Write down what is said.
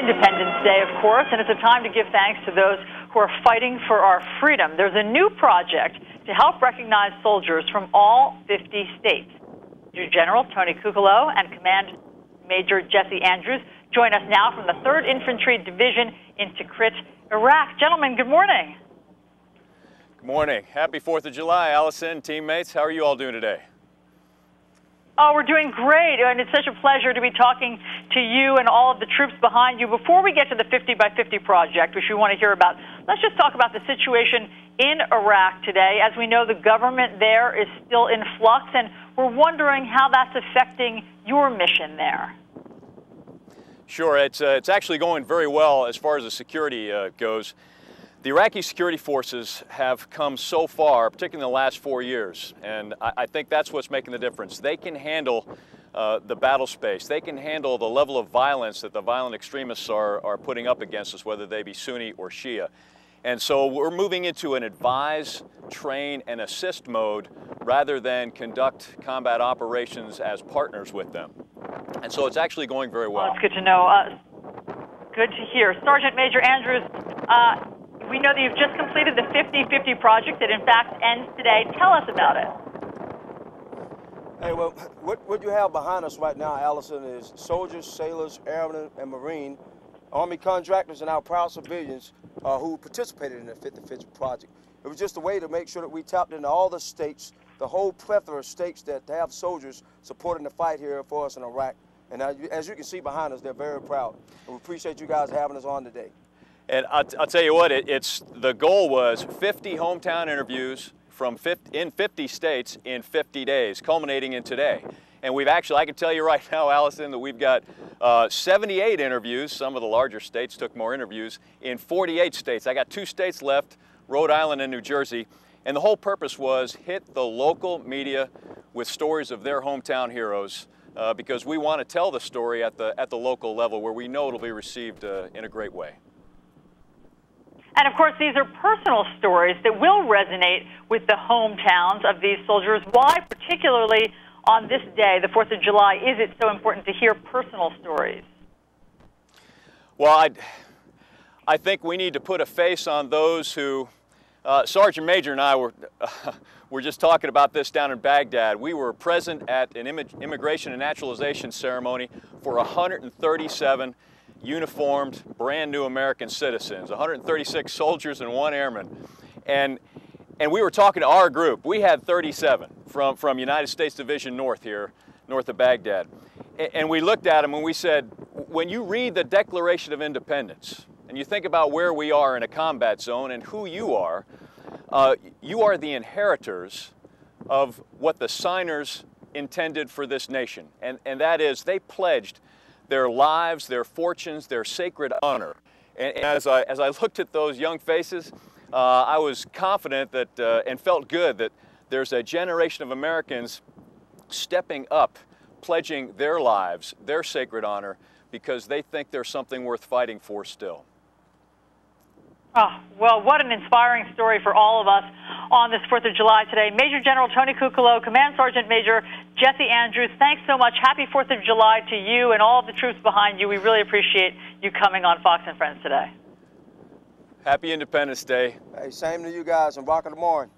Independence Day, of course, and it's a time to give thanks to those who are fighting for our freedom. There's a new project to help recognize soldiers from all 50 states. Major General Tony Cucolo and Command Major Jesse Andrews join us now from the 3rd Infantry Division in Tikrit, Iraq. Gentlemen, good morning. Good morning. Happy 4th of July, Allison, teammates. How are you all doing today? Oh, we're doing great, and it's such a pleasure to be talking to you and all of the troops behind you. Before we get to the 50 by 50 project, which we want to hear about, let's just talk about the situation in Iraq today. As we know, the government there is still in flux, and we're wondering how that's affecting your mission there. Sure, it's actually going very well as far as the security goes. The Iraqi security forces have come so far, particularly in the last 4 years, and I think that's what's making the difference. They can handle the battle space. They can handle the level of violence that the violent extremists are putting up against us, whether they be Sunni or Shia. And so we're moving into an advise, train, and assist mode rather than conduct combat operations as partners with them. And so it's actually going very well. Well, that's good to know. Good to hear. Sergeant Major Andrews, we know that you've just completed the 50-50 project that, in fact, ends today. Tell us about it. Hey, well, what you have behind us right now, Allison, is soldiers, sailors, airmen, and Marine, Army contractors, and our proud civilians who participated in the 50-50 project. It was just a way to make sure that we tapped into all the states, the whole plethora of states that have soldiers supporting the fight here for us in Iraq. And as you can see behind us, they're very proud. And we appreciate you guys having us on today. And I'll tell you what, the goal was 50 hometown interviews in 50 states in 50 days, culminating in today. And we've actually, I can tell you right now, Allison, that we've got 78 interviews. Some of the larger states took more interviews in 48 states. I got 2 states left, Rhode Island and New Jersey. And the whole purpose was hit the local media with stories of their hometown heroes because we want to tell the story at the local level where we know it'll be received in a great way. And, of course, these are personal stories that will resonate with the hometowns of these soldiers. Why, particularly on this day, the 4th of July, is it so important to hear personal stories? Well, I think we need to put a face on those who, Sergeant Major and I were just talking about this down in Baghdad. We were present at an immigration and naturalization ceremony for 137 uniformed, brand new American citizens, 136 soldiers and 1 airman. And we were talking to our group. We had 37 from United States Division North here, north of Baghdad. And we looked at them and we said, when you read the Declaration of Independence and you think about where we are in a combat zone and who you are the inheritors of what the signers intended for this nation. And that is, they pledged their lives, their fortunes, their sacred honor. And as I looked at those young faces, I was confident that and felt good that there's a generation of Americans stepping up, pledging their lives, their sacred honor, because they think there's something worth fighting for still. Oh, well, what an inspiring story for all of us on this 4th of July today. Major General Tony Cucolo, Command Sergeant Major Jesse Andrews, thanks so much. Happy 4th of July to you and all of the troops behind you. We really appreciate you coming on Fox and Friends today. Happy Independence Day. Hey, same to you guys, and rock of the morning.